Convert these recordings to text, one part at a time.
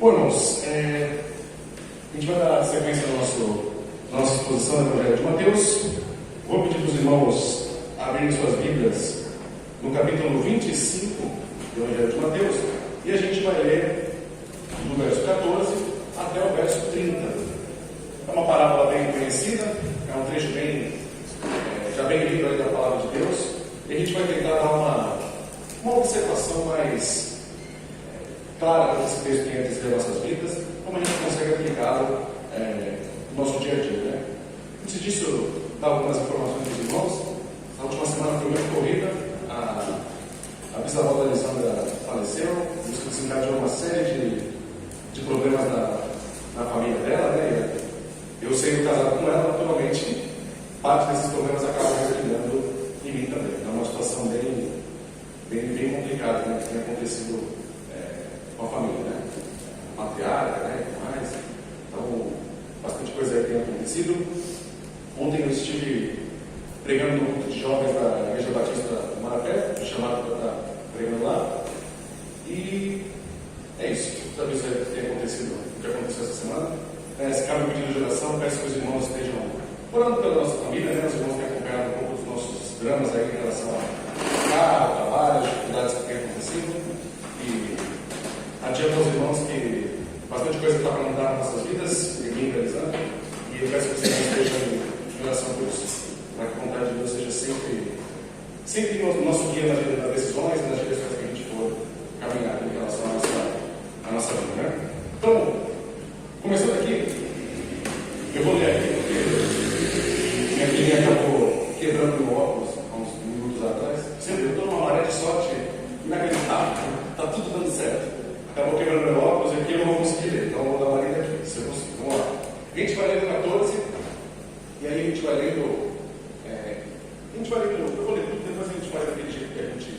Bom, irmãos, a gente vai dar sequência na nossa exposição do Evangelho de Mateus. Vou pedir para os irmãos abrirem suas Bíblias no capítulo 25 do Evangelho de Mateus, e a gente vai ler do verso 14 até o verso 30. É uma parábola bem conhecida, é um trecho já bem lido aí da palavra de Deus, e a gente vai tentar dar uma observação mais clara para esse texto que entra em nossas vidas, como a gente consegue aplicá-lo no nosso dia a dia, né? Antes disso, dar algumas informações para os irmãos. Na última semana foi muito corrida, a bisavó da Elisandra faleceu, isso desencadeou uma série de problemas na família dela, né? Eu sendo casado com ela, naturalmente, parte desses problemas acabam refletindo em mim também. É uma situação bem complicada, né, que tem acontecido com a família, né? Matriarca, né? E tudo mais. Então, bastante coisa aí tem acontecido. Ontem eu estive pregando no grupo de jovens da Igreja Batista do Marapé, fui chamado para estar pregando lá. E é isso. Talvez tenha acontecido o que aconteceu essa semana. Se cabe um pedido de oração, peço que os irmãos estejam orando pela nossa família, né? Os irmãos têm acompanhado um pouco dos nossos dramas aí em relação ao carro, ao trabalho, as dificuldades que têm acontecido. E adianta aos irmãos que bastante coisa está para mudar nas nossas vidas, e mim realizando, e eu peço que vocês estejam em oração por isso, para que a vontade de Deus seja sempre o nosso guia nas decisões e nas direções que a gente for caminhar em relação à nossa vida, né? Então, começando aqui, eu vou ler aqui, porque minha filhinha acabou quebrando meu óculos há uns minutos atrás. Sempre eu estou numa maré de sorte inacreditável, está tudo dando certo. Acabou quebrando meu óculos e aqui eu não vou conseguir ler, então eu vou dar uma lida aqui, se eu conseguir. Vamos lá. A gente vai lendo 14, e aí a gente vai lendo. Eu vou ler tudo, depois a gente faz daquele jeito que a gente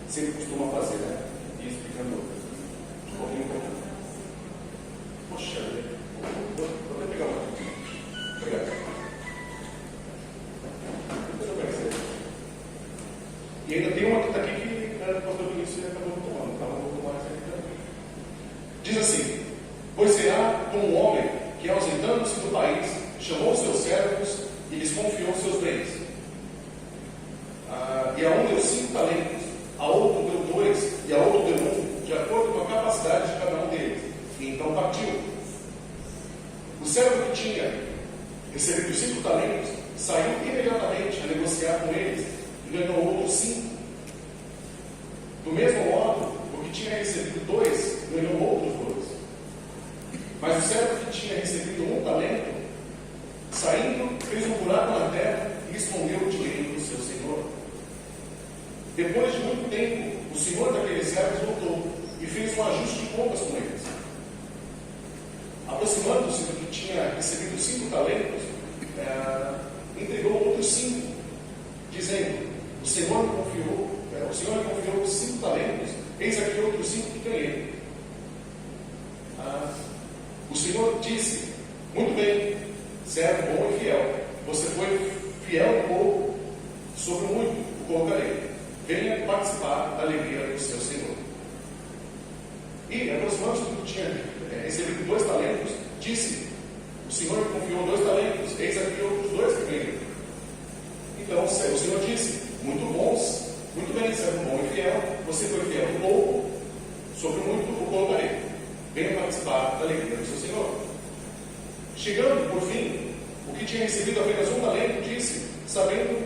sempre costuma fazer, né? E explicando um pouquinho por pouquinho. Poxa, vou até pegar uma aqui. Obrigado. Depois eu pego essa. E ainda tem uma que está aqui que o pastor Vinícius acabou tomando, então eu vou tomar essa aqui também. Diz assim: pois será como um homem que, ausentando-se do país, chamou seus servos e lhes confiou seus bens. E a um deu 5 talentos, a outro deu 2, e a outro deu 1, de acordo com a capacidade de cada um deles. E então partiu. O servo que tinha recebido 5 talentos saiu imediatamente a negociar com eles e ganhou outros 5. Do mesmo modo, o que tinha recebido 2 ganhou outros 2. Mas o servo que tinha recebido 1 talento, saindo, fez um buraco na terra e escondeu o dinheiro do seu senhor. Depois de muito tempo, o senhor daqueles servos voltou e fez um ajuste de contas com eles. Aproximando-se do que tinha recebido 5 talentos, entregou outros 5, dizendo: o senhor me confiou 5 talentos, eis aqui outros 5 que ganhei. O senhor disse: muito bem, servo bom e fiel, você foi fiel um pouco, sobre muito o colocarei. Venha participar da alegria do seu senhor. E, aproximando-se do que tinha recebido 2 talentos, disse: o senhor me confiou 2 talentos, eis aqui outros 2 que ganhei. Então o senhor disse: muito bem, servo bom e fiel, você foi fiel um pouco, sobre muito o colocarei. Venha participar da alegria do seu senhor. Chegando, por fim, o que tinha recebido apenas 1 talento, disse, sabendo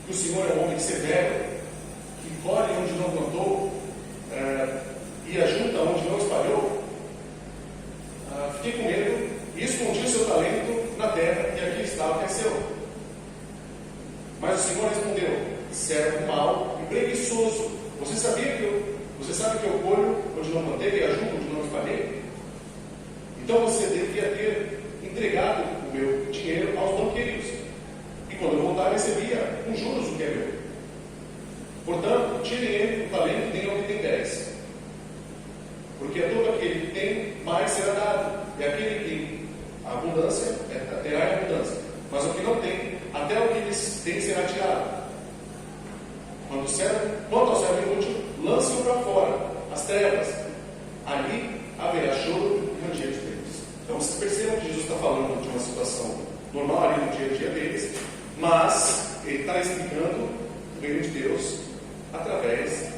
que o senhor é um homem severo, que colhe onde não plantou, e ajunta onde não espalhou, fiquei com medo e escondi o seu talento na terra, e aqui está o que é seu. Mas o senhor respondeu: servo mau e preguiçoso, você sabe que eu colho onde não plantei e ajunto onde não espalhei? Então você devia ter entregado o meu dinheiro aos banqueiros, e quando eu voltar recebia com juros o que é meu. Portanto, tirem ele o talento e deem ao que tem 10. Porque a todo aquele que tem, mais será dado, e aquele que tem abundância, terá em abundância. Mas o que não tem, até o que eles têm será tirado. Quanto ao servo inútil, lance-o para fora, as trevas. Ali haverá choro dia de Deus. Então vocês percebam que Jesus está falando de uma situação normal ali no dia a dia deles, mas ele está explicando o reino de Deus através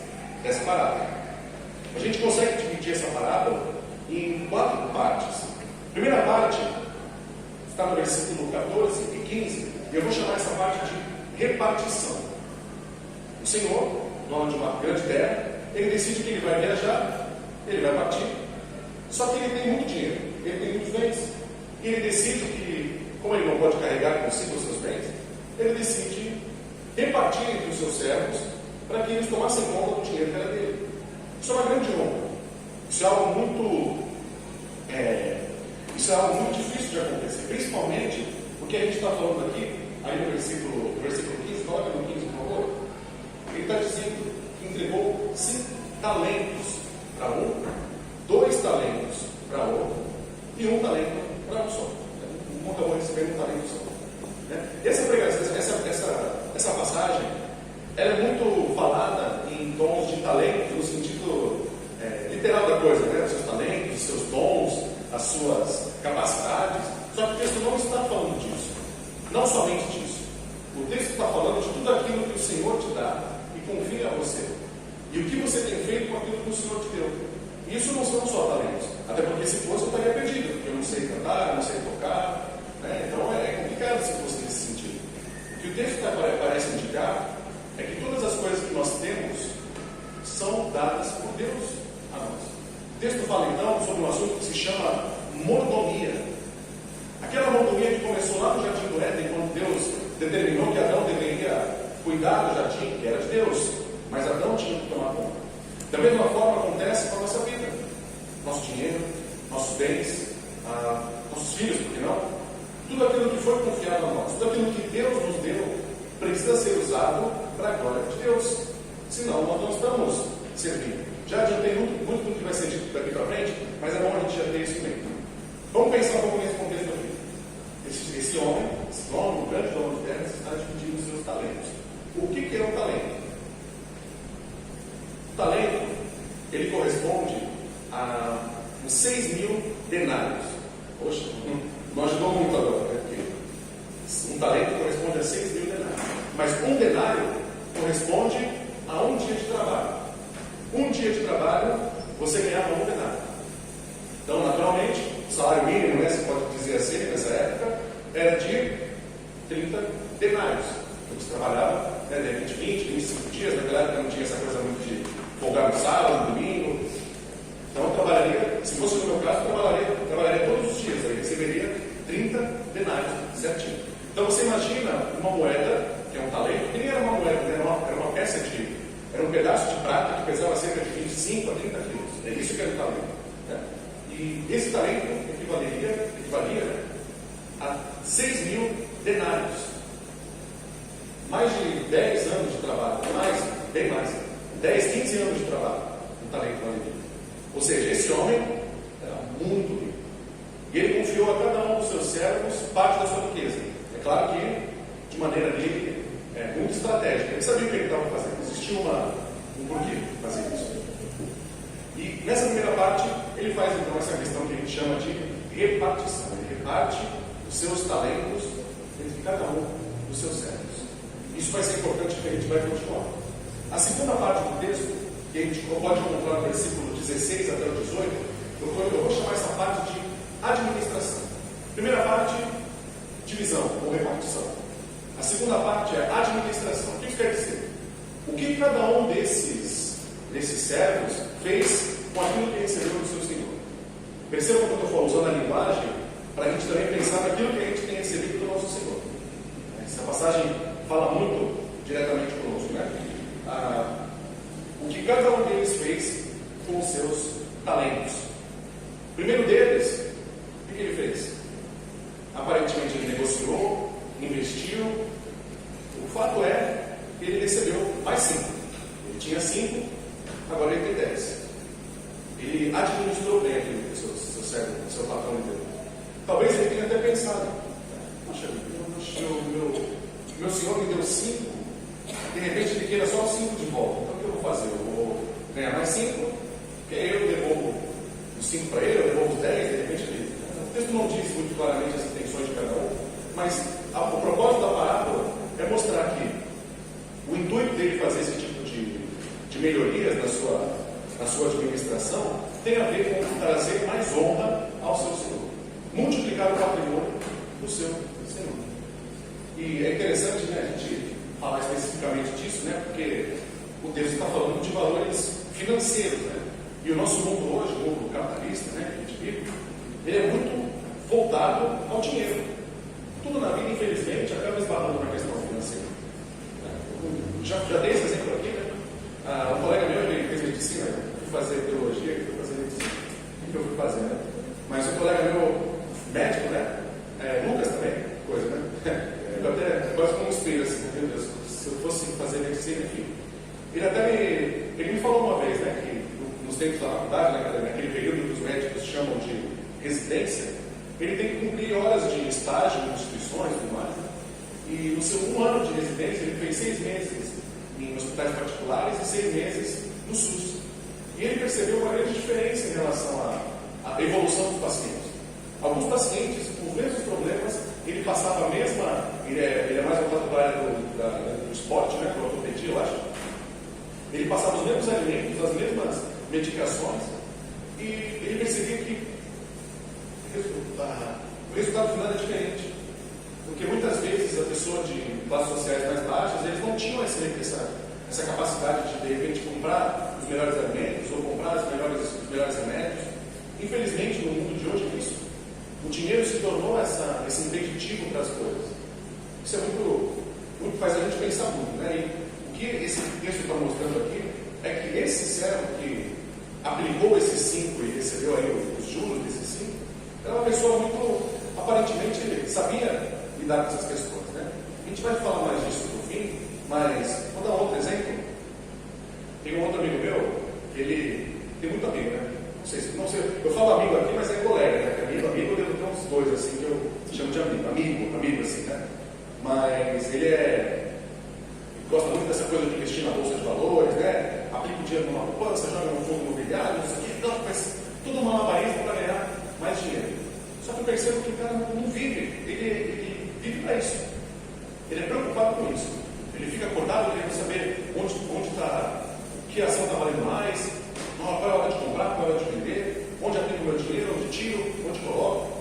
dessa parábola. A gente consegue dividir essa parábola em 4 partes. A primeira parte está no versículo 14 e 15, e eu vou chamar essa parte de repartição. O Senhor, dono de uma grande terra, ele decide que ele vai viajar, ele vai partir, só que ele tem muito dinheiro, ele tem muitos bens, e ele decide que, como ele não pode carregar consigo os seus bens, ele decide repartir entre os seus servos para que eles tomassem conta do dinheiro que era dele. Isso é uma grande honra. Isso é algo muito difícil de acontecer, principalmente porque a gente está falando aqui, aí no versículo 15, coloca no 15, por favor. Ele está dizendo que entregou 5 talentos para um, 2 talentos para outro e 1 talento para um só. Um acabou recebendo 1 talento só. Essa passagem, ela é muito falada em tons de talento, no sentido literal da coisa, né? Os seus talentos, os seus dons, as suas capacidades. Só que o texto não está falando disso. Não somente disso. O texto está falando de tudo aquilo que o Senhor te dá e confia a você. E o que você tem feito com aquilo que o Senhor te deu. Isso não são só talentos. Até porque se fosse eu estaria perdido, porque eu não sei cantar, eu não sei tocar. Né? Então é complicado se fosse nesse sentido. O que o texto parece indicar é que todas as coisas que nós temos são dadas por Deus a nós. O texto fala então sobre um assunto que se chama mordomia. Aquela mordomia que começou lá no Jardim do Éden, quando Deus determinou que Adão deveria cuidar do jardim, que era de Deus, mas Adão tinha que tomar conta. Da mesma forma acontece com a nossa vida, nosso dinheiro, nossos bens, nossos filhos, por que não? Tudo aquilo que foi confiado a nós, tudo aquilo que Deus nos deu, precisa ser usado para a glória de Deus. Senão nós não estamos servindo. Já adiantei muito do que vai ser dito daqui para frente, mas é bom a gente já ter isso bem. Vamos pensar um pouco nesse contexto aqui. Esse homem, esse dono, o grande dono de terra, está dividindo os seus talentos. O que é um talento? O talento, ele corresponde a uns 6.000 denários. Poxa, não ajudou muito agora, né? Porque um talento corresponde a 6.000 denários. Mas um denário corresponde a um dia de trabalho. Um dia de trabalho, você ganhava um denário. Então, naturalmente, o salário mínimo, né, você pode dizer assim, nessa época, era de 30 denários. Então, você trabalhava, né, de repente, 25 dias. Naquela época não tinha essa coisa muito de folgar no sábado, no domingo. Então, eu trabalharia, se fosse no meu caso, trabalharia todos os dias. Aí receberia 30 denários, certinho. Então, você imagina uma moeda, que é um talento, que nem era uma moeda, né, era uma peça de... Era um pedaço de prata que pesava cerca de 25 a 30 quilos. É isso que era o talento. Né? E esse talento equivalia a 6.000 denários. Mais de 10 anos de trabalho. Bem mais. 10, 15 anos de trabalho. Um talento valeria. Ou seja, esse homem era muito rico. E ele confiou a cada um dos seus servos parte da sua riqueza. É claro que, de maneira dele, muito estratégica. Ele sabia o que ele estava fazendo. Existia um porquê fazer isso. E nessa primeira parte, ele faz então essa questão que a gente chama de repartição. Ele reparte os seus talentos entre cada um dos seus servos. Isso vai ser importante que a gente vai continuar. A segunda parte do texto, que a gente pode encontrar no versículo 16 até o 18, eu vou chamar essa parte de administração. Primeira parte, divisão ou repartição. A segunda parte é administração. O que isso quer dizer? O que cada um desses servos fez com aquilo que recebeu do seu Senhor? Percebam que eu estou usando a linguagem para a gente também pensar naquilo que a gente tem recebido do nosso Senhor. Essa passagem fala muito diretamente conosco, né? O que cada um deles fez com os seus talentos. O primeiro deles, o que ele fez? Aparentemente ele negociou, investiu. O fato é que ele recebeu mais 5. Ele tinha 5, agora ele tem 10. Ele administrou bem aquilo que o seu patrão lhe deu. Talvez ele tenha até pensado: poxa, meu senhor me deu 5, de repente ele queira só 5 de volta. Então o que eu vou fazer? Eu vou ganhar mais 5, porque aí eu devolvo os os 5 para ele, eu devolvo os 10, de repente ele. O texto não diz muito claramente as intenções de cada um, mas o propósito da parábola é mostrar que o intuito dele fazer esse tipo de melhorias na sua administração tem a ver com trazer mais honra ao seu Senhor, multiplicar o patrimônio do seu Senhor. E é interessante, né, a gente falar especificamente disso, né, porque o texto está falando de valores financeiros, né? E o nosso mundo hoje, o mundo capitalista, né, que a gente vive, ele é muito voltado ao dinheiro. Tudo na vida, infelizmente, acaba esbarrando na questão financeira. Já dei esse exemplo aqui, né? Um colega meu, ele fez medicina, eu fui fazer teologia, ele foi fazer medicina. O que eu fui fazer, né? Mas um colega meu, médico, né? Lucas também, coisa, né? Eu até quase como um espelho, assim, meu Deus, se eu fosse fazer medicina, enfim. Ele me falou uma vez, né, que nos tempos da faculdade, né, naquele período que os médicos chamam de residência, ele tem que cumprir horas de estágio em instituições e tudo mais. E no seu 1 ano de residência, ele fez 6 meses em hospitais particulares e 6 meses no SUS. E ele percebeu uma grande diferença em relação à evolução dos pacientes. Alguns pacientes, com os mesmos problemas, ele passava a mesma. Ele é mais voltado para a área do esporte, né, para a ortopedia, eu acho. Ele passava os mesmos alimentos, as mesmas medicações, e ele percebia que o resultado final era diferente. Porque muitas vezes a pessoa de classes sociais mais baixas, eles não tinham essa capacidade de repente comprar os melhores alimentos ou comprar os melhores remédios. Infelizmente, no mundo de hoje é isso. O dinheiro se tornou esse impeditivo para as coisas. Isso é muito faz a gente pensar muito, né? E o que esse texto está mostrando aqui é que esse servo que aplicou esses 5 e recebeu aí os juros desses 5, era uma pessoa muito, aparentemente, sabia lidar com essas questões, né? A gente vai falar mais disso no fim, mas vou dar um outro exemplo. Tem um outro amigo meu, que ele tem muito amigo, né? Não sei, eu falo amigo aqui, mas é colega, né? Amigo, eu devo ter uns 2 assim que eu chamo de amigo assim, né? Mas ele gosta muito dessa coisa de investir na bolsa de valores, né? Aplica o dinheiro numa poupança, joga no fundo imobiliário, isso aqui, então faz tudo um malabarismo para ganhar mais dinheiro. Só que eu percebo que o cara não vive, ele vive para isso. Ele é preocupado com isso. Ele fica acordado querendo saber onde está, que ação está valendo mais, qual é a hora de comprar, qual é a hora de vender, onde aplico o meu dinheiro, onde tiro, onde coloco.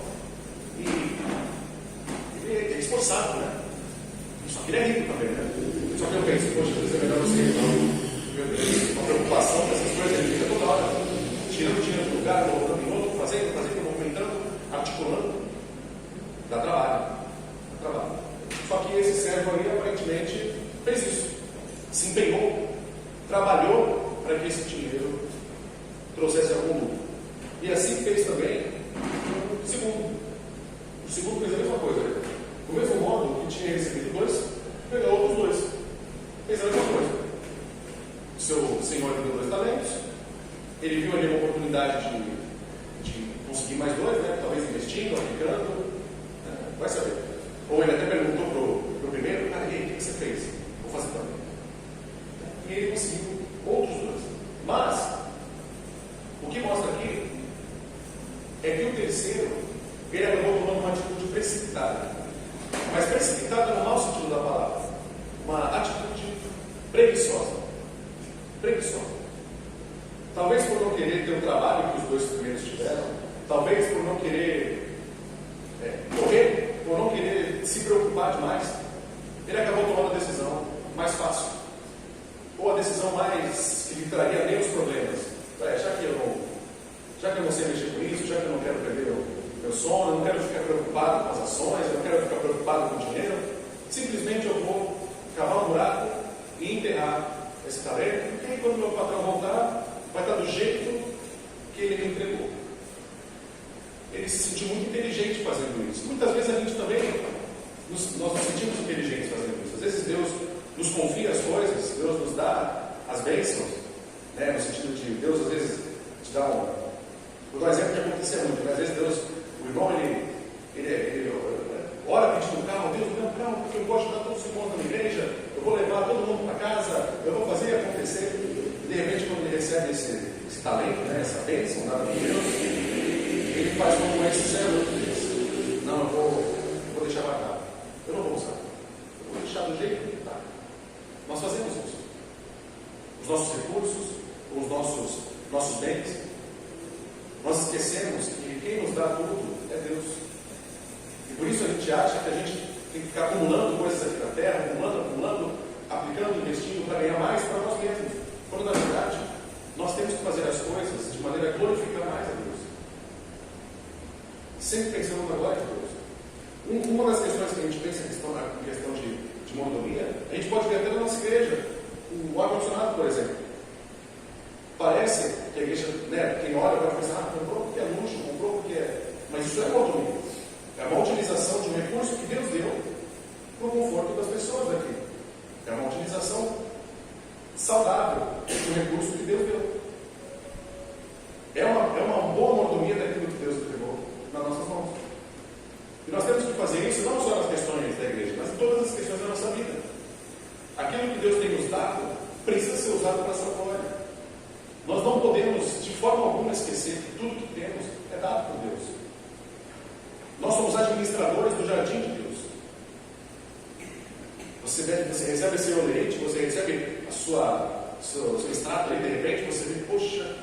E ele é esforçado, né? Só que ele é rico também, né? Só que eu penso, poxa, às vezes é melhor você não. Meu Deus, uma preocupação com essas coisas, ele fica toda hora tirando dinheiro do lugar, colocando em outro, fazendo, movimentando, articulando. Dá trabalho. Só que esse servo ali aparentemente fez isso. Se empenhou, trabalhou para que esse dinheiro trouxesse algum lucro. E assim fez também o segundo. O segundo fez a mesma coisa. Do mesmo modo que tinha recebido 2, pegou outros 2. Fez a mesma coisa. O seu senhor lhe deu 2 talentos. Ele viu ali uma oportunidade de conseguir mais 2, né? Talvez investindo, aplicando. Vai saber. Ou ele até perguntou para o primeiro: cara, e aí, o que você fez? Vou fazer também. E ele conseguiu outros 2. Mas, o que mostra aqui é que o terceiro, ele acabou tomando uma atitude precipitada. Mas precipitada no mau sentido da palavra. Uma atitude preguiçosa. Talvez por não querer ter o trabalho que os 2 primeiros tiveram. Talvez por não querer correr, por não querer se preocupar demais. Ele acabou tomando a decisão mais fácil. Ou a decisão mais que lhe traria menos problemas. Já que eu não sei mexer com isso, já que eu não quero perder meu sono, eu não quero ficar preocupado com as ações, eu não quero ficar preocupado com o dinheiro, simplesmente eu vou cavar um buraco e enterrar esse talento, porque aí quando meu patrão voltar, vai estar do jeito que ele me entregou. Ele se sentiu muito inteligente fazendo isso. Muitas vezes a gente também, nós nos sentimos inteligentes fazendo isso. Às vezes Deus nos confia as coisas, Deus nos dá as bênçãos, né? No sentido de Deus às vezes te dá vou dar um exemplo que acontecia muito, né? Às vezes Deus, o irmão, ele ora pedindo um carro, Deus me dá um carro porque eu gosto de dar todos os irmãos na minha igreja, eu vou levar todo mundo para casa, eu vou fazer acontecer. E de repente, quando ele recebe esse talento, né, essa bênção dada por Deus, ele faz como esse servo que diz: não, eu vou deixar guardado, eu não vou usar, eu vou deixar do jeito que está. Nós fazemos isso. Os nossos recursos, os nossos bens, nós esquecemos que quem nos dá tudo é Deus. E por isso a gente acha que a gente tem que ficar acumulando coisas aqui na terra, acumulando, aplicando, investindo para ganhar mais para nós mesmos. Quando na verdade nós temos que fazer as coisas de maneira a glorificar mais a Deus. Sempre pensando na glória de Deus. Uma das questões que a gente pensa em questão de mordomia, a gente pode ver até na nossa igreja. O ar-condicionado, por exemplo. Parece que a igreja, né, quem olha vai pensar: comprou porque é luxo, comprou porque é. Mas isso é mordomia. É uma utilização de um recurso que Deus deu para o conforto das pessoas aqui. É uma utilização saudável de um recurso que Deus deu. É uma boa mordomia daquilo que Deus entregou nas nossas mãos. E nós temos que fazer isso não só nas questões da igreja, mas em todas as questões da nossa vida. Aquilo que Deus tem nos dado precisa ser usado para a sua glória. Nós não podemos, de forma alguma, esquecer que tudo que temos é dado por Deus. Nós somos administradores do jardim de Deus. Você recebe seu leite, você recebe seu extrato aí, de repente você vê: poxa,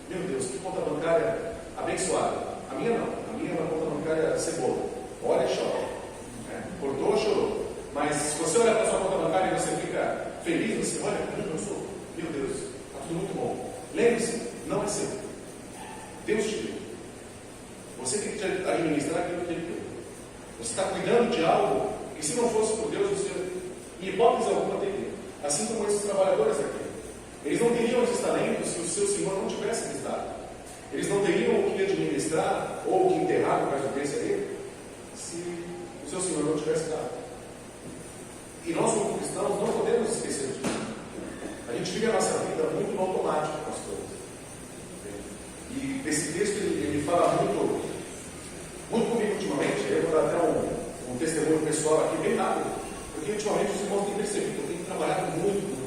meu Deus, que conta bancária abençoada. A minha não, a minha é uma conta bancária cebola. Olha e chora. Cortou, chorou. Mas se você olhar para a sua conta bancária e você fica feliz, você olha: eu sou, meu Deus, está tudo muito bom. Lembre-se, não é seu. Deus te deu. Você tem que administrar aquilo que Ele deu. Você está cuidando de algo que, se não fosse por Deus, você, em hipótese alguma, teria. Assim como esses trabalhadores aqui. Eles não teriam esses talentos se o seu Senhor não tivesse lhes dado. Eles não teriam o que administrar ou o que enterrar, no caso desse aí, se o seu Senhor não tivesse dado. E nós, como cristãos, não podemos esquecer disso. A gente vive a nossa vida muito no automático com as coisas. E esse texto ele fala muito comigo ultimamente. Eu vou dar até um testemunho pessoal aqui bem rápido, porque ultimamente os irmãos têm percebido que eu tenho trabalhado muito.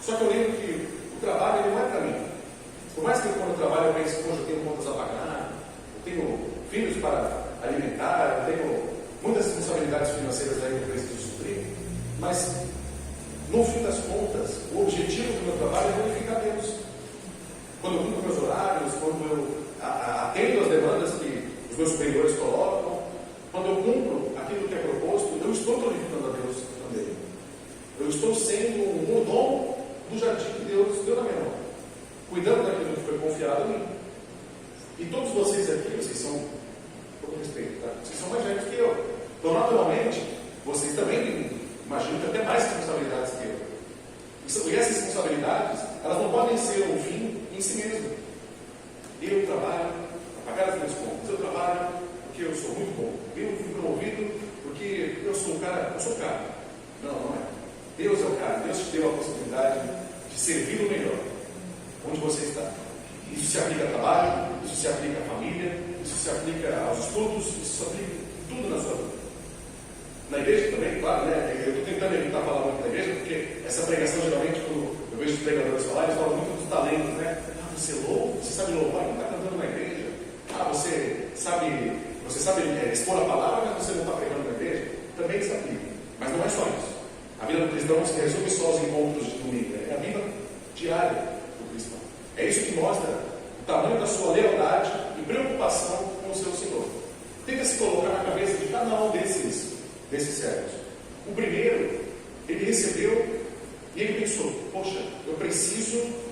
Só que eu lembro que o trabalho ele não é para mim. Por mais que quando eu trabalho eu pense: poxa, eu tenho contas a pagar, eu tenho filhos para alimentar, eu tenho muitas responsabilidades financeiras aí que eu preciso suprir. Mas, no fim das contas, o objetivo do meu trabalho é glorificar Deus. Quando eu cumpro meus horários, quando eu atendo as demandas que os meus superiores colocam, quando eu cumpro aquilo que é proposto, eu estou glorificando a Deus também. Eu estou sendo um mordomo do jardim que Deus deu na minha mão, cuidando daquilo que foi confiado a mim. E todos vocês aqui, vocês são, com todo respeito, tá? Vocês são mais velhos que eu. Então, naturalmente, vocês também imagino que até mais responsabilidades que eu. E essas responsabilidades, elas não podem ser um fim em si mesmo. Eu trabalho para pagar as minhas contas. Eu trabalho porque eu sou muito bom. Eu fui promovido porque eu sou o cara. Eu sou o cara. Não, não é. Deus é o cara. Deus te deu a possibilidade de servir o melhor onde você está. Isso se aplica ao trabalho, isso se aplica à família, isso se aplica aos estudos, isso se aplica tudo na sua vida. Na igreja também, claro, né? Eu estou tentando evitar falar muito da igreja, porque essa pregação, geralmente, quando eu vejo os pregadores falar, eles falam muito dos talentos, né? Você louva, você sabe louvar e não está cantando na igreja. Você sabe expor a palavra, mas você não está pregando na igreja. Também se aplica. Mas não é só isso. A vida do cristão não se resume só aos encontros de domingo. É a vida diária do cristão. É isso que mostra o tamanho da sua lealdade e preocupação com o seu Senhor. Tenta se colocar na cabeça de cada um desses servos. O primeiro, ele recebeu e ele pensou: poxa, eu preciso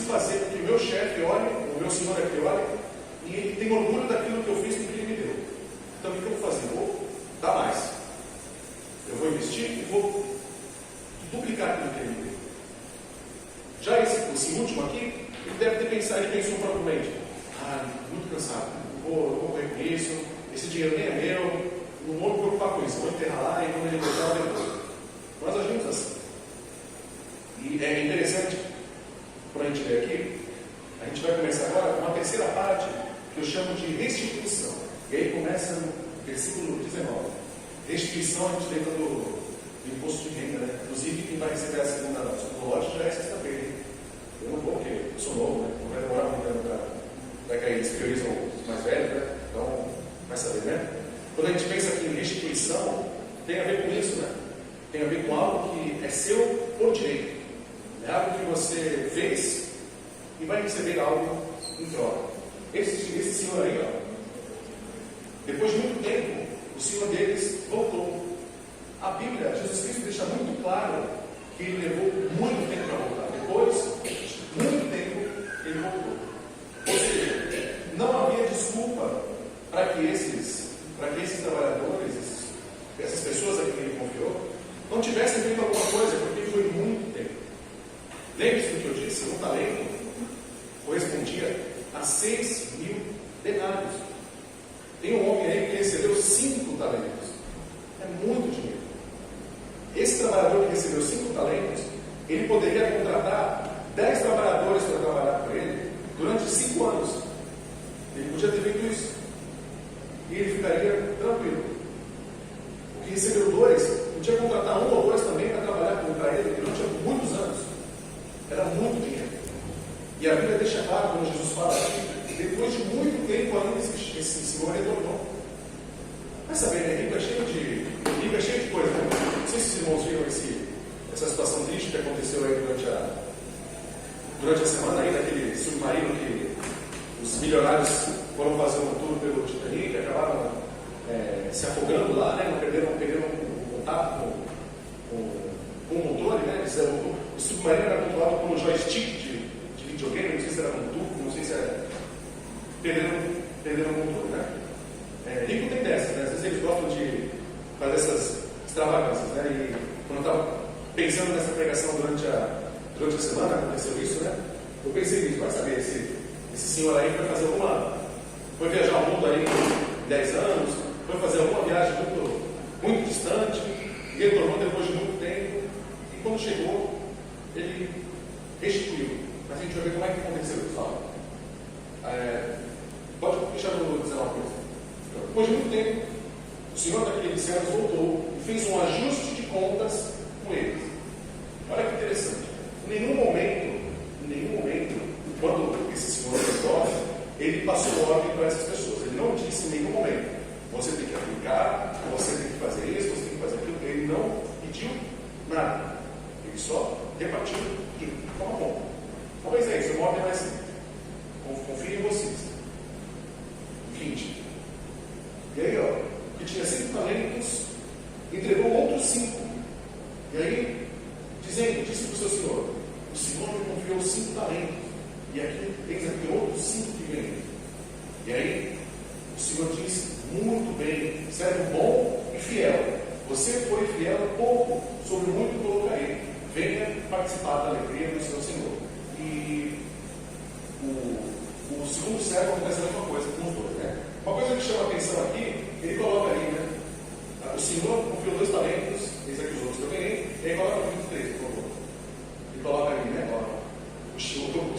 fazer com que o meu chefe olhe, o meu senhor aqui olhe, e ele tem orgulho daquilo que eu fiz com que ele me deu. Então o que eu vou fazer? Vou dar mais. Eu vou investir e vou duplicar aquilo que ele me deu. Já esse último aqui, ele deve ter pensado, ele pensou propriamente: muito cansado, vou correr com isso, esse dinheiro nem é meu, não vou me preocupar com isso, vou enterrar lá e quando ele voltar eu depois. Nós agimos assim. E é interessante, para a gente ver aqui, a gente vai começar agora com uma terceira parte que eu chamo de restituição. E aí começa no versículo 19. Restituição a gente lembra do imposto de renda, né? Inclusive quem vai receber a segunda lote já é sexta-feira. Eu por direito. É algo que você fez e vai receber algo em troca. Esse senhor aí, ó, depois de muito tempo, o senhor deles voltou. A Bíblia, Jesus Cristo deixa muito claro que ele levou muito tempo para voltar. Depois de muito tempo, ele voltou. Ou seja, não havia desculpa para que esses trabalhadores, essas pessoas a quem ele confiou, não tivessem feito alguma coisa, porque foi muito tempo. Lembre-se do que eu disse, um talento correspondia a 6.000 denários. Tem um homem aí que recebeu 5 talentos. É muito dinheiro. Esse trabalhador que recebeu 5 talentos, ele poderia contratar 10 trabalhadores para trabalhar com ele durante 5 anos. Ele podia ter feito isso. E ele ficaria tranquilo. O que recebeu 2, podia contratar 1 ou 2 também para trabalhar para ele durante muitos anos. Era muito dinheiro. E a Bíblia deixa claro, quando Jesus fala aqui, depois de muito tempo ainda esse senhor retornou. Vai saber, né? Rico é cheio de coisa, né? Não sei se os irmãos viram essa situação triste que aconteceu aí durante a semana aí, daquele submarino que os milionários foram fazer um tour pelo Titanic, acabaram se afogando lá, né? Perderam o contato com o motor, né? O submarino era controlado por um joystick de videogame, não sei se era um tubo, não sei se era. Perderam o controle, né? Rico tem dessas, né? Às vezes eles gostam de fazer essas extravagâncias, né? E quando eu estava pensando nessa pregação durante a semana, aconteceu isso, né? Eu pensei nisso, vai saber, esse senhor aí foi viajar ao mundo aí em 10 anos, foi fazer alguma viagem muito distante, e retornou depois de muito tempo, e quando chegou, ele restituiu. Mas a gente vai ver como é que aconteceu, pessoal. Pode deixar eu dizer uma coisa. Depois de muito tempo, o senhor daqueles servos voltou e fez um ajuste de contas com eles. Olha que interessante. Em nenhum momento, quando esse senhor retorna, ele passou ordem para essas pessoas. Ele não disse em nenhum momento: você tem que aplicar, você tem que fazer isso, você tem que fazer aquilo. Ele não pediu nada. Ele só repartiu tudo. Tá bom. Talvez é isso, uma ordem mais simples. Confio em vocês. 20. E aí, ó, que tinha 5 talentos, entregou outros 5. E aí, disse para o seu senhor: o senhor me confiou 5 talentos. E aqui, eis aqui outros 5 que vêm. E aí, o senhor disse: muito bem, servo bom e fiel. Você foi fiel pouco, sobre muito colocarei. Venha participar da alegria do seu senhor. E o segundo servo acontece a mesma coisa com os dois, né? Uma coisa que chama a atenção aqui, ele coloca ali, né? O senhor confiou 2 talentos, eis aqui os outros que eu ganhei, e aí coloca 23, por favor. Ele coloca ali, né? O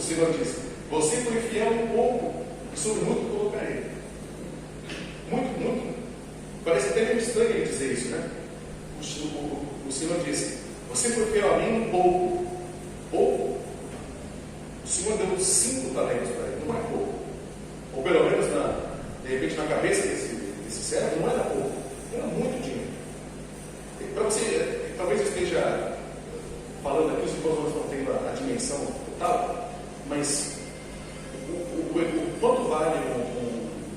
senhor diz: você foi fiel um pouco, e sobre muito colocarei. Muito. Parece até meio estranho ele dizer isso, né? O senhor disse: você foi fiel a mim um pouco. Pouco? O senhor deu 5 talentos para ele, não é pouco. Ou pelo menos, de repente, na cabeça desse servo, não era pouco, era muito dinheiro. Para você, talvez eu esteja falando aqui, os irmãos não estão tendo a dimensão total, mas o quanto vale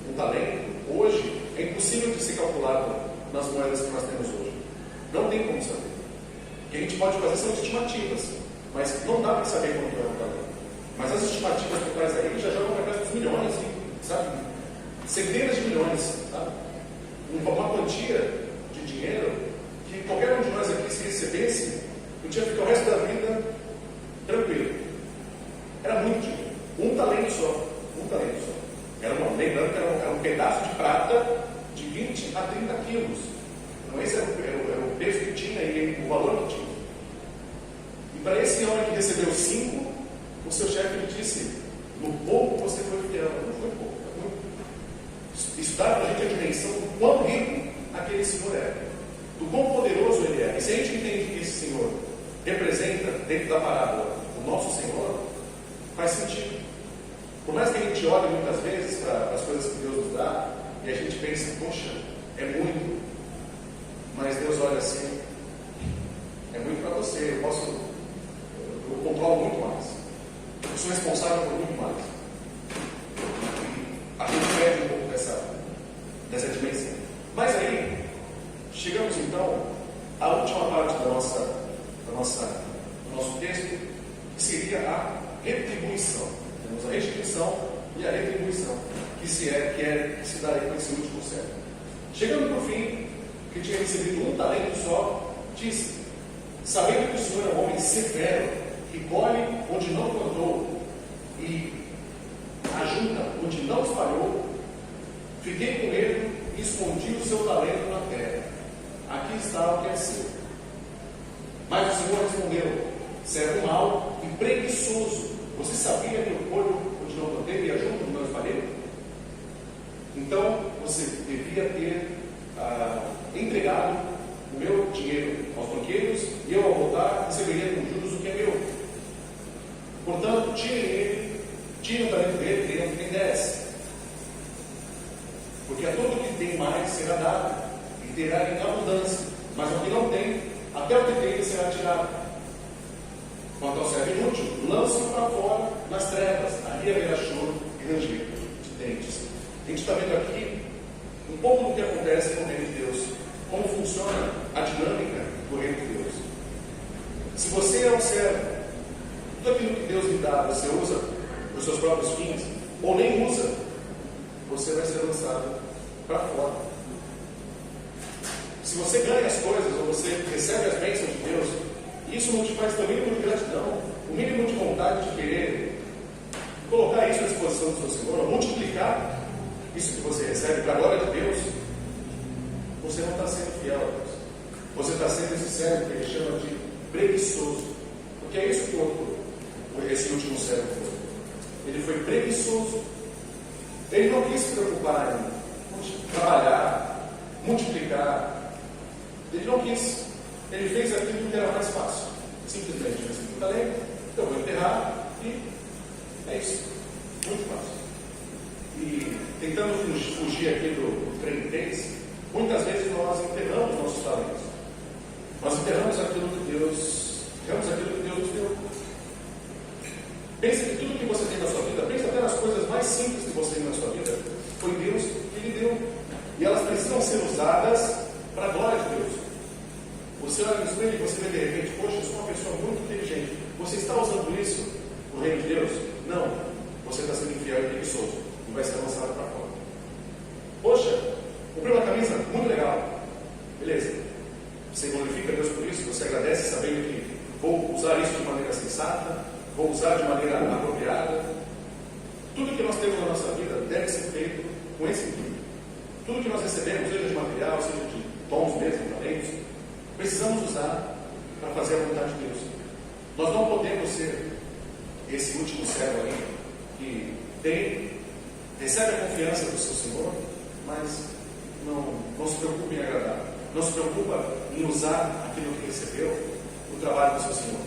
um talento hoje é impossível de ser calculado nas moedas que nós temos hoje. Não tem como saber. O que a gente pode fazer são estimativas, mas não dá para saber quanto é um talento. Mas as estimativas que traz aí já jogam para trás dos milhões, sabe? Centenas de milhões, sabe? Uma quantia de dinheiro que qualquer um de nós aqui, se recebesse, podia ficar o resto da vida tranquilo. Era muito dinheiro. Um talento só. Lembrando que era um pedaço de prata de 20 a 30 quilos. Então esse era o peso que tinha e o valor que tinha. E para esse homem que recebeu 5, o seu chefe lhe disse: no pouco você foi fiel. Não foi pouco, foi muito. Isso dá para a gente a dimensão do quão rico aquele senhor é, do quão poderoso ele é. E se a gente entende que esse senhor representa, dentro da parábola, o nosso Senhor, faz sentido. Por mais que a gente olhe muitas vezes para as coisas que Deus nos dá, e a gente pensa: poxa, é muito. Mas Deus olha assim: é muito para você, eu posso sou responsável por muito mais. Aqui perde um pouco dessa dimensão. Mas aí, chegamos então à última parte do nosso texto, que seria a retribuição. Temos a restituição e a retribuição, que se daria com esse último servo. Chegando para o fim, que tinha recebido um talento só, disse: sabendo que o Senhor é um homem severo, que colhe onde não plantou e ajunta onde não espalhou, fiquei com medo e escondi o seu talento na terra. Aqui está o que é seu. Mas o Senhor respondeu: servo mau e preguiçoso, você sabia que eu colho onde não plantei e ajunto onde não espalhei? Então você devia ter entregado o meu dinheiro aos banqueiros, e eu, ao voltar, receberia com juros o que é meu. Portanto, tire o talento dele, dê ao que tem 10. Porque a todo que tem mais será dado, e terá em abundância. Mas ao que não tem, até o que tem será tirado. Quanto ao servo inútil, lance-o para fora nas trevas, ali haverá choro e ranger de dentes. A gente está vendo aqui um pouco do que acontece no reino de Deus, como funciona a dinâmica do reino de Deus. Se você é um servo, tudo aquilo que Deus lhe dá, você usa para os seus próprios fins, ou nem usa, você vai ser lançado para fora. Se você ganha as coisas, ou você recebe as bênçãos de Deus, isso não te faz ter o mínimo de gratidão, o mínimo de vontade de querer colocar isso à disposição do seu Senhor, ou multiplicar isso que você recebe para a glória de Deus, você não está sendo fiel a Deus. Você está sendo esse servo que ele chama de preguiçoso. Porque é isso que esse último servo foi. Ele foi preguiçoso. Ele não quis se preocupar em trabalhar, multiplicar. Ele não quis. Ele fez aquilo que era mais fácil. Simplesmente recebi o talento, eu vou enterrar e é isso. Muito fácil. E tentando fugir aqui do trem 3, muitas vezes nós enterramos nossos talentos. Nós enterramos aquilo que Deus nos deu. Pense que tudo que você tem na sua vida, pense até nas coisas mais simples que você tem na sua vida, foi Deus que lhe deu. E elas precisam ser usadas para a glória de Deus. Você olha no espelho e você vê de repente: poxa, eu sou uma pessoa muito inteligente. Você está usando isso no reino de Deus? Não. Você está sendo infiel e preguiçoso e vai ser lançado para fora. Poxa, comprei uma camisa muito legal. Beleza. Você glorifica Deus por isso? Você agradece sabendo que vou usar isso de maneira sensata, vou usar de maneira apropriada? Tudo que nós temos na nossa vida deve ser feito com esse intuito. Tudo que nós recebemos, seja de material, seja de dons mesmo, talentos, precisamos usar para fazer a vontade de Deus. Nós não podemos ser esse último servo aí que recebe a confiança do seu Senhor, mas não se preocupa em agradar, não se preocupa em usar aquilo que recebeu no trabalho do seu Senhor.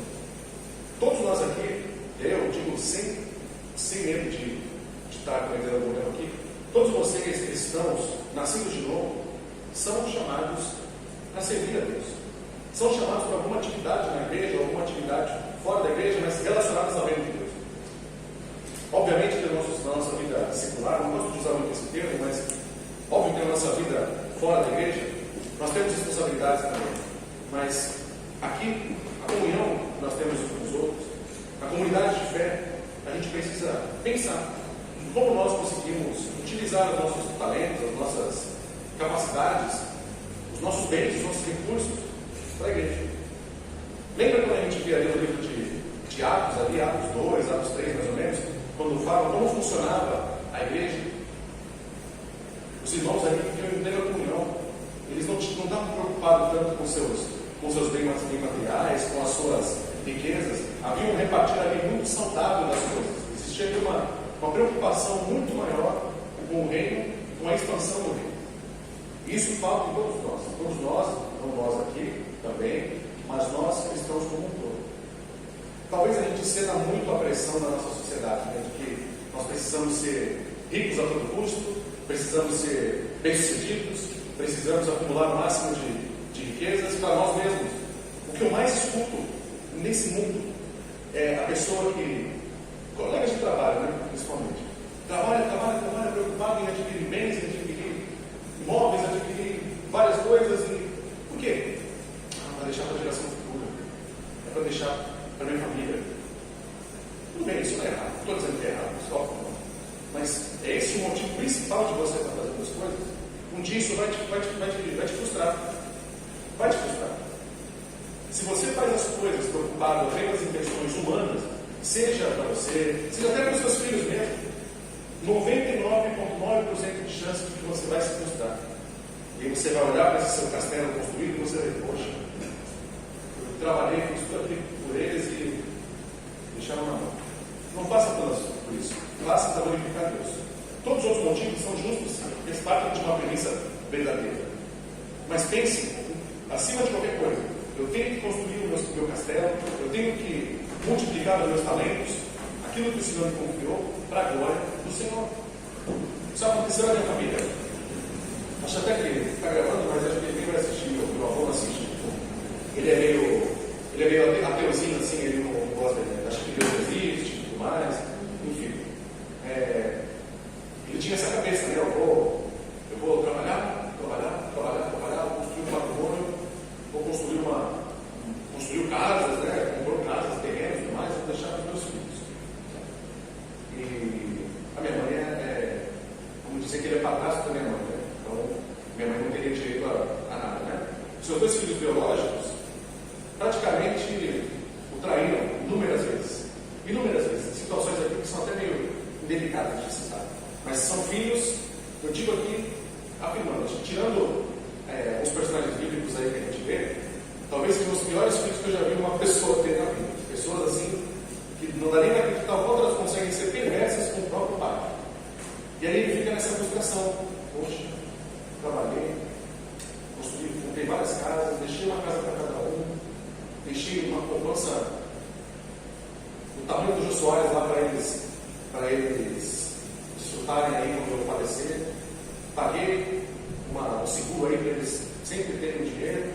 Todos nós aqui, eu digo sem medo de estar cometendo algum erro aqui, todos vocês cristãos, nascidos de novo, são chamados a servir a Deus. São chamados para alguma atividade na igreja, alguma atividade fora da igreja, mas relacionadas ao reino de Deus. Obviamente que na nossa vida secular, não gosto de usar muito esse termo, mas óbvio que na nossa vida fora da igreja, nós temos responsabilidades também. Mas aqui, a comunhão que nós temos uns com os outros, a comunidade de fé, a gente precisa pensar em como nós conseguimos utilizar os nossos talentos, as nossas capacidades, os nossos bens, os nossos recursos para a igreja. Lembra quando a gente via ali no livro de Atos, ali, Atos 2, Atos 3 mais ou menos, quando fala como funcionava a igreja? Os irmãos ali que tinham plena comunhão, eles não estavam preocupados tanto com seus bens materiais, com as suas riquezas. Havia um repartir ali muito saudável das coisas. Existia ali uma preocupação muito maior com o reino, com a expansão do reino. Isso falta em todos nós, não nós aqui também, mas nós cristãos como um todo. Talvez a gente ceda muito a pressão da nossa sociedade, né, de que nós precisamos ser ricos a todo custo, precisamos ser bem-sucedidos, precisamos acumular o máximo de riquezas para nós mesmos. O que eu mais escuto nesse mundo é a pessoa que colegas de trabalho, né, principalmente, trabalha, preocupado em adquirir bens, em adquirir imóveis, adquirir várias coisas. Por quê? Para deixar para a geração futura. É para deixar para a minha família. Tudo bem, isso não é errado. Não estou dizendo que é errado, só não. Mas é esse o motivo principal de você estar fazendo as coisas. Um dia isso vai te frustrar. Vai te frustrar. Se você faz as coisas preocupado apenas em questões humanas, seja para você, seja até para os seus filhos mesmo, 99,9% de chance de que você vai se frustrar. E aí você vai olhar para esse seu castelo construído e você vai dizer, poxa, eu trabalhei, fiz tudo aquilo por eles e deixaram na mão. Não faça por isso. Faça para glorificar Deus. Todos os outros motivos são justos, sim, porque eles partem de uma premissa verdadeira. Mas pense, acima de qualquer coisa, eu tenho que construir o meu castelo, eu tenho que multiplicar os meus talentos, aquilo que o Senhor me confiou, para a glória do Senhor. Isso aconteceu na minha família. Acho até que ele está gravando, mas acho que ele vai assistir, meu avô não assiste. Ele é meio ateuzinho, assim, ele não gosta, acha que Deus existe e tudo mais, enfim. Ele tinha essa cabeça, né? Eu vou trabalhar, construir um patrimônio, vou construir casas, né? Comprou casas, terrenos e tudo mais, vou deixar para os meus filhos. E a minha mãe vamos dizer que ele é padrasto da minha mãe, né? Então, minha mãe não teria direito a nada, né? Seus dois filhos biológicos praticamente o traíram inúmeras vezes, situações aqui que são até meio delicadas de citar, mas são filhos, eu digo aqui, afirmando, tirando os personagens bíblicos aí que a gente vê, talvez sejam os piores filhos que eu já vi uma pessoa ter na vida, pessoas assim, que não dá nem para acreditar o quanto elas conseguem ser perversas com o próprio pai, e aí ele fica nessa frustração, poxa, trabalhei, comprei várias casas, deixei uma casa para cada um, deixei uma poupança do tamanho dos Josué lá para eles desfrutarem aí quando eu falecer, paguei um seguro aí para eles sempre terem dinheiro,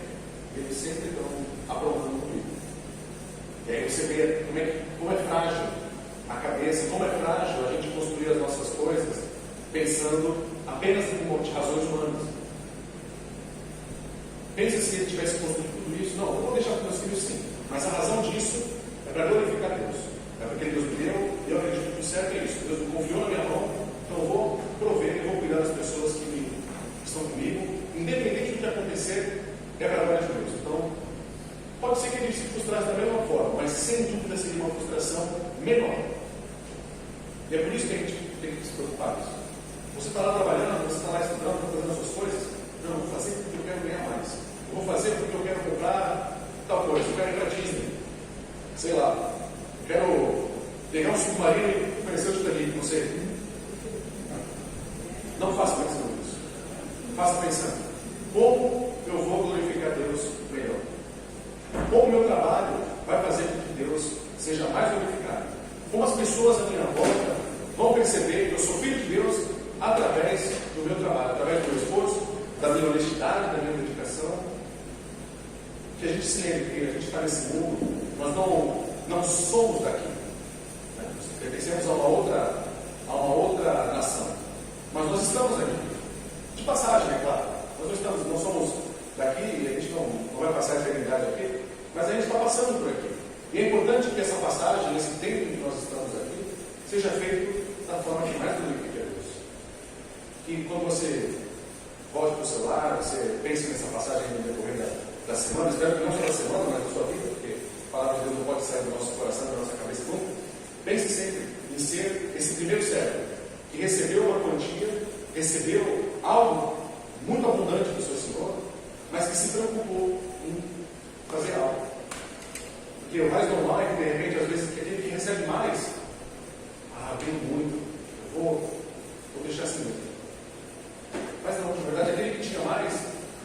e eles sempre estão aprontando comigo. E aí você vê como é frágil a cabeça, como é frágil a gente construir as nossas coisas pensando apenas em razões humanas. Pensa se ele tivesse construído tudo isso. Não, eu vou deixar para os meus filhos sim. Mas a razão disso é para glorificar Deus. É porque Deus me deu, e eu acredito que o certo é isso. Deus me confiou na minha mão, então eu vou prover, eu vou cuidar das pessoas que estão comigo, independente do que acontecer, é para a glória de Deus. Então, pode ser que ele se frustrasse da mesma forma, mas sem dúvida seria uma frustração menor. E é por isso que a gente tem que se preocupar com isso. Você está lá trabalhando, você está lá estudando, está fazendo as suas coisas. Não, eu vou fazer porque eu quero ganhar mais. Eu vou fazer porque eu quero comprar tal coisa. Eu quero ir para a Disney. Sei lá. Eu quero pegar um submarino e conhecer o Titanic. Não sei. Não faça pensando nisso. Faça pensando. Como eu vou glorificar Deus melhor? Como o meu trabalho vai fazer com que Deus seja mais glorificado? Como as pessoas à minha volta vão perceber que eu sou filho de Deus através do meu trabalho, através do meu esforço, da minha honestidade, da minha dedicação. Que a gente se lembre que a gente está nesse mundo, nós não somos daqui, né? Pertencemos a uma outra nação, mas nós estamos aqui, de passagem, é claro. Nós não somos daqui, e a gente não vai passar a eternidade aqui, mas a gente está passando por aqui. E é importante que essa passagem, esse tempo em que nós estamos aqui, seja feito da forma que mais glorifique a Deus. Que quando você volte para o seu lar, você pense nessa passagem no decorrer da semana, espero que não só da semana, mas da sua vida, porque a palavra de Deus não pode sair do nosso coração, da nossa cabeça nunca. Pense sempre em ser esse primeiro servo, que recebeu uma quantia, recebeu algo muito abundante do seu Senhor, mas que se preocupou em fazer algo. Porque o mais normal é que, de repente, às vezes, aquele que recebe mais, tenho muito, eu vou deixar assim mesmo. Mas não, na verdade, aquele que tinha mais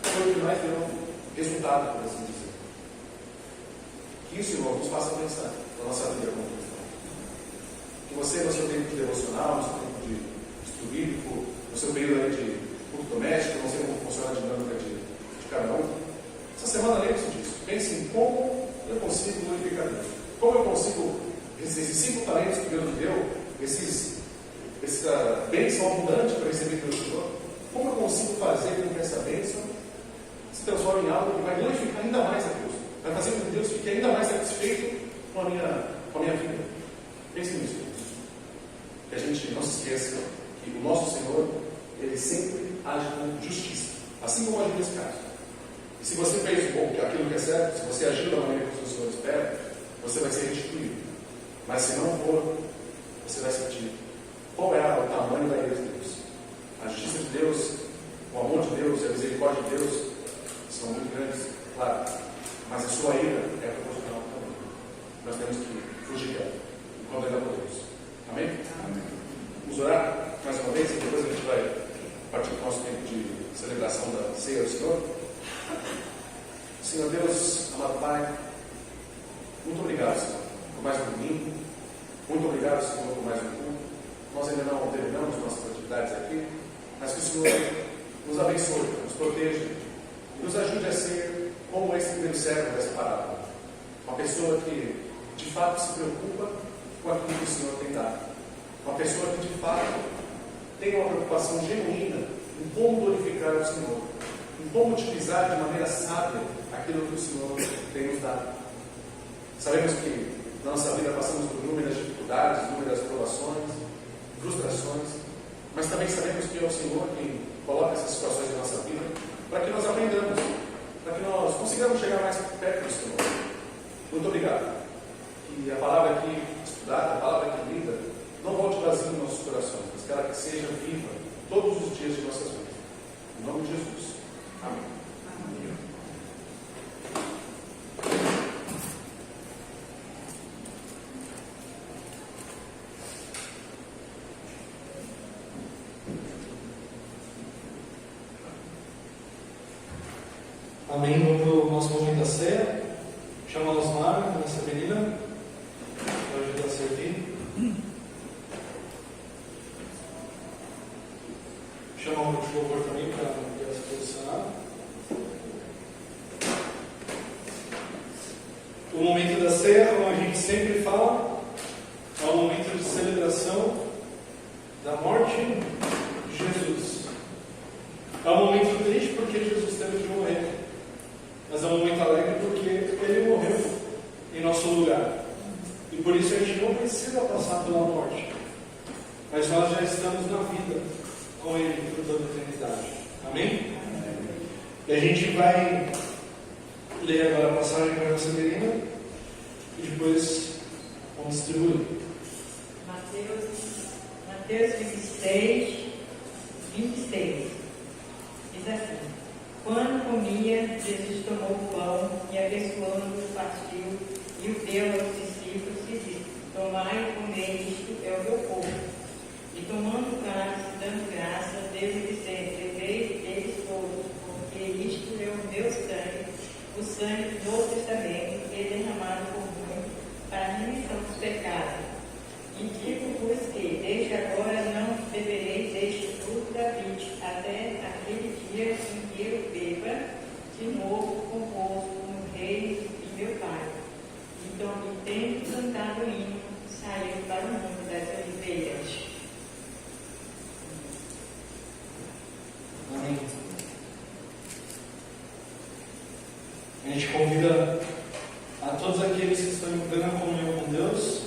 foi o que mais deu resultado, por assim dizer. Que isso, irmão, nos faça pensar na nossa vida como cristão. Que você, no seu tempo de devocional, no seu tempo de estudo bíblico, no seu período de culto doméstico, não sei como funciona a dinâmica de cada um, essa semana lembre-se disso. Pense em como eu consigo glorificar Deus. Como eu consigo esses 5 talentos que Deus nos deu, essa bênção abundante para receber do Senhor, como eu consigo fazer com que essa bênção se transforme em algo que vai glorificar ainda mais a Deus, vai fazer com que Deus fique ainda mais satisfeito com a minha vida? Pense nisso. Que a gente não se esqueça que o nosso Senhor, Ele sempre age com justiça, assim como agiu nesse caso. E se você fez aquilo que é certo, se você agiu da maneira que o Senhor espera, você vai ser restituído. Mas se não for, você vai sentir qual é o tamanho da ira de Deus. A justiça de Deus, o amor de Deus e a misericórdia de Deus são muito grandes, claro, mas a sua ira é proporcional também. Nós temos que fugir dela, enquanto ainda podemos. Amém? Amém. Vamos orar mais uma vez e depois a gente vai partir do nosso tempo de celebração da ceia do Senhor. Senhor Deus, amado Pai, muito obrigado, Senhor, por mais um domingo. Muito obrigado, Senhor, por mais um culto. Nós ainda não terminamos nossas atividades aqui, mas que o Senhor nos abençoe, nos proteja e nos ajude a ser como esse primeiro servo dessa parábola. Uma pessoa que de fato se preocupa com aquilo que o Senhor tem dado. Uma pessoa que de fato tem uma preocupação genuína em como glorificar o Senhor, em como utilizar de maneira sábia aquilo que o Senhor tem nos dado. Sabemos que na nossa vida passamos por inúmeras dificuldades, inúmeras provações, frustrações, mas também sabemos que é o Senhor quem coloca essas situações na nossa vida para que nós aprendamos, para que nós consigamos chegar mais perto do Senhor. Muito obrigado. Que a palavra aqui estudada, a palavra aqui lida, não volte vazia nos nossos corações, mas que ela que seja viva todos os dias de nossas vidas. Em nome de Jesus. Amém. Amém. Vamos para o nosso momento da ceia. Chama a Osmar, essa menina, para ajudar a servir. Chama o louvor também para se posicionar. O momento da ceia, como a gente sempre fala, é um momento de celebração da morte de Jesus. É um momento triste porque Jesus teve de morrer. Mas é um momento alegre porque Ele morreu em nosso lugar. E por isso a gente não precisa passar pela morte. Mas nós já estamos na vida com Ele por toda a eternidade. Amém? E a gente vai ler agora a passagem para a Severina e depois vamos distribuir. Mateus 26, 26. Diz assim: Quando comia, Jesus tomou o pão e, abençoando-o, partiu e o deu aos discípulos e disse: Tomai e comei, isto é o meu corpo. E tomando o cálice, dando graça, deu-lhe dizendo: Bebei deles todos, porque isto é o meu sangue, o sangue do Novo Testamento, que é derramado por muitos para a remissão dos pecados. E digo-vos que, desde agora, não bebereis deste fruto da vide, até aquele dia em que eu beba de novo convosco no reino de meu Pai. Então, e tendo cantado o hino, saiu para o mundo das oliveiras. Amém. A gente convida a todos aqueles que estão em plena comunhão com Deus,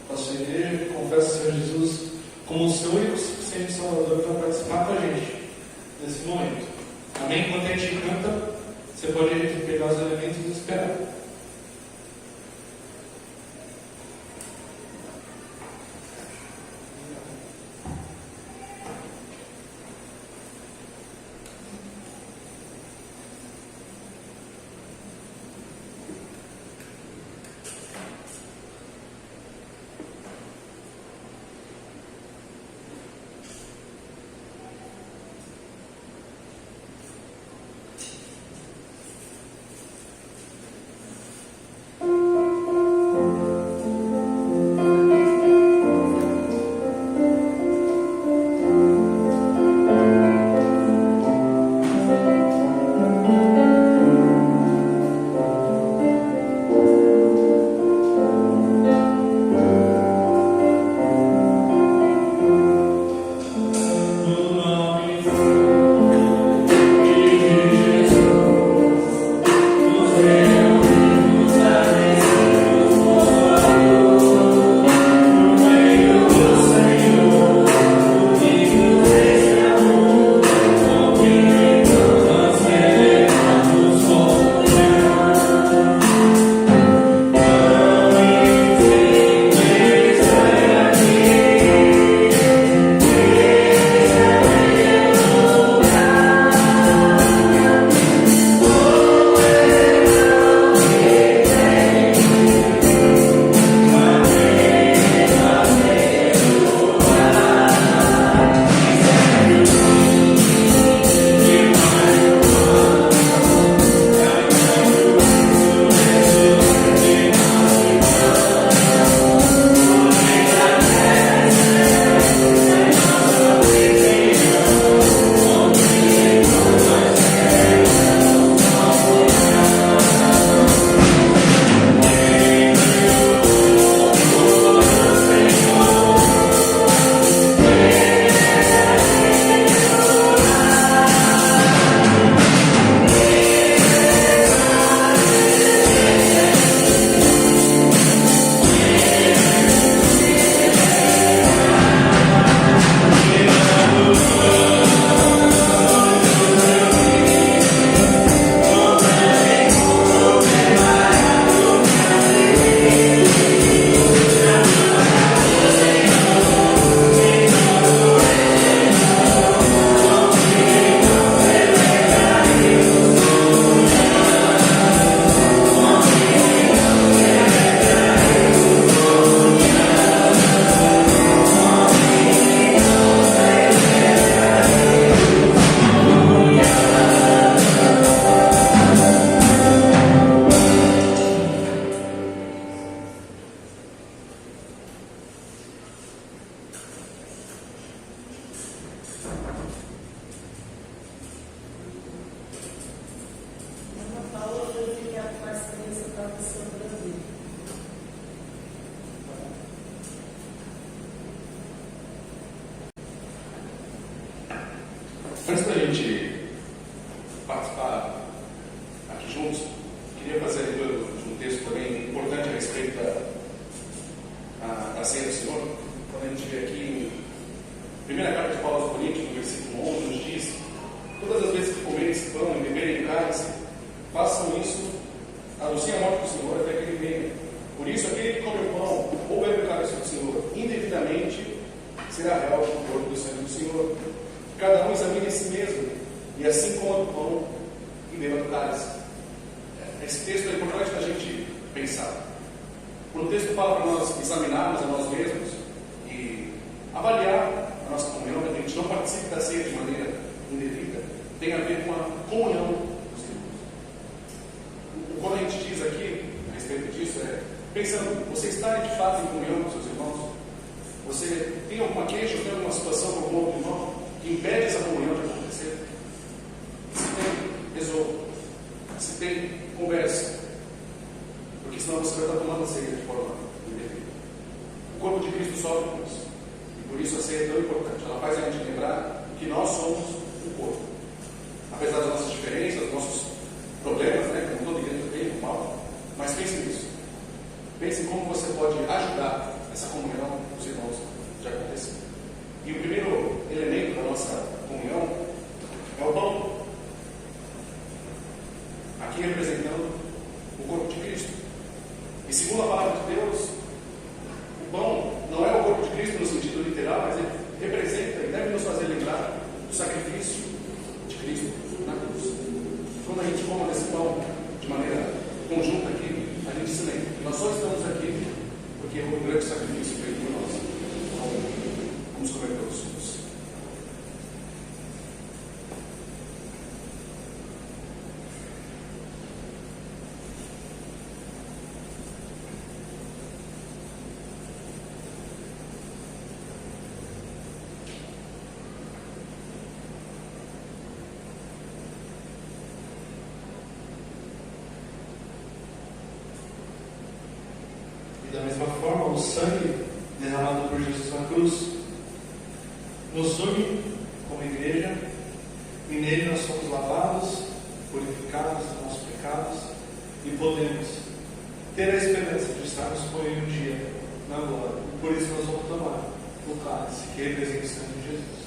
com a sua igreja, que confessa o Senhor Jesus como o seu único suficiente Salvador para participar com a gente nesse momento. Amém? Enquanto a gente canta, você pode pegar os elementos e esperar. gente participar aqui juntos, queria fazer a leitura de um texto também importante a respeito da ceia do Senhor. Quando a gente vê aqui em primeira carta de Paulo aos Coríntios, no versículo 11, nos diz: todas as vezes que comerem esse pão e beberem o cálice, façam isso, anunciem a morte do Senhor até que ele venha. Por isso, aquele que come o pão ou bebe o cálice do Senhor indevidamente será réu do corpo do sangue do Senhor. Cada um examine a si mesmo, e assim coma do pão e beba do cálice. Esse texto é importante da gente pensar. Quando o texto fala para nós examinarmos a nós mesmos e avaliar a nossa comunhão, que a gente não participe da ceia de maneira indevida, tem a ver com a comunhão dos irmãos. Quando a gente diz aqui a respeito disso, pensando, você está de fato em comunhão com seus irmãos? Você tem alguma queixa, tem alguma situação com algum outro irmão que impede essa comunhão de acontecer? Se tem, resolva. Se tem, converse. Porque senão você vai estar tomando a ceia de forma indevida. O corpo de Cristo sofre com isso. E por isso a ceia é tão importante. Ela faz a gente lembrar que nós somos um corpo. Apesar das nossas diferenças, dos nossos problemas, né? Como todo igreja tem, mal. Mas pense nisso. Pense em como você pode ajudar essa comunhão dos irmãos de acontecer. E o primeiro elemento da nossa comunhão é o pão. Aqui representando o corpo de Cristo. E segundo a palavra de Deus, o pão não é o corpo de Cristo no sentido literal, mas ele representa e deve nos fazer lembrar do sacrifício de Cristo na cruz. Quando a gente come desse pão de maneira conjunta aqui, a gente se lembra que nós só estamos aqui porque houve um grande sacrifício feito por nós. Então, vamos comer todos juntos. Da mesma forma, o sangue derramado por Jesus na cruz nos une como igreja, e nele nós somos lavados, purificados dos nossos pecados, e podemos ter a esperança de estarmos com Ele um dia na glória. Por isso nós vamos tomar o cálice que representa o sangue de Jesus.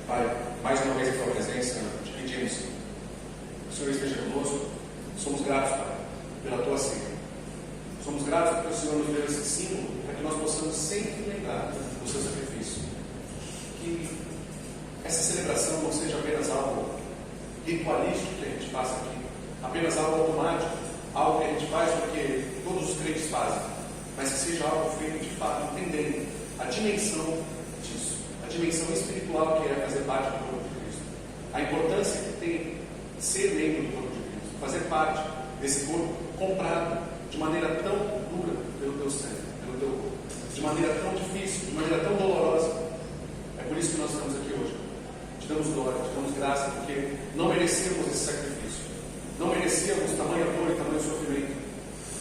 Pai, mais uma vez em tua presença, te pedimos que o Senhor esteja conosco. Somos gratos, Pai, pela tua ceia. Somos gratos porque o Senhor nos deu esse símbolo para que nós possamos sempre lembrar do seu sacrifício. Que essa celebração não seja apenas algo ritualístico que a gente faça aqui, apenas algo automático, algo que a gente faz porque todos os crentes fazem, mas que seja algo feito de fato, entendendo a dimensão disso, a dimensão espiritual que é fazer parte do corpo de Cristo, a importância que tem ser membro do corpo de Cristo, fazer parte desse corpo comprado de maneira tão dura pelo teu sangue, pelo teu corpo, de maneira tão difícil, de maneira tão dolorosa. É por isso que nós estamos aqui hoje. Te damos glória, te damos graça, porque não merecíamos esse sacrifício, não merecíamos tamanha dor e tamanho sofrimento.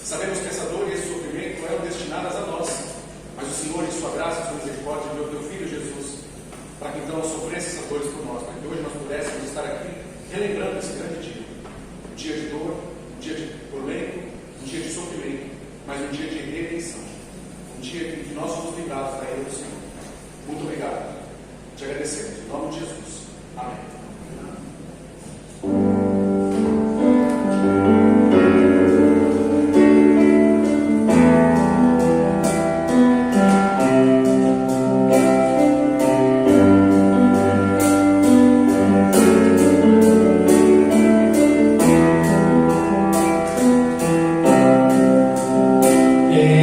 Sabemos que essa dor e esse sofrimento não eram destinadas a nós, mas o Senhor, em sua graça e sua misericórdia, enviou o teu Filho Jesus, para que então sofresse essas dores por nós, para que hoje nós pudéssemos estar aqui relembrando esse grande dia, um dia de dor, um dia de tormento, um dia de sofrimento, mas um dia de redenção, um dia em que nós somos ligados da ira do Senhor. Muito obrigado, te agradecemos, em nome de Jesus, amém. Yeah.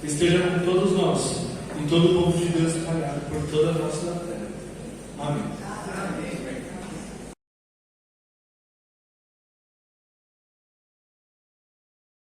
esteja com todos nós e todo o povo de Deus espalhado por toda a nossa terra. Amém.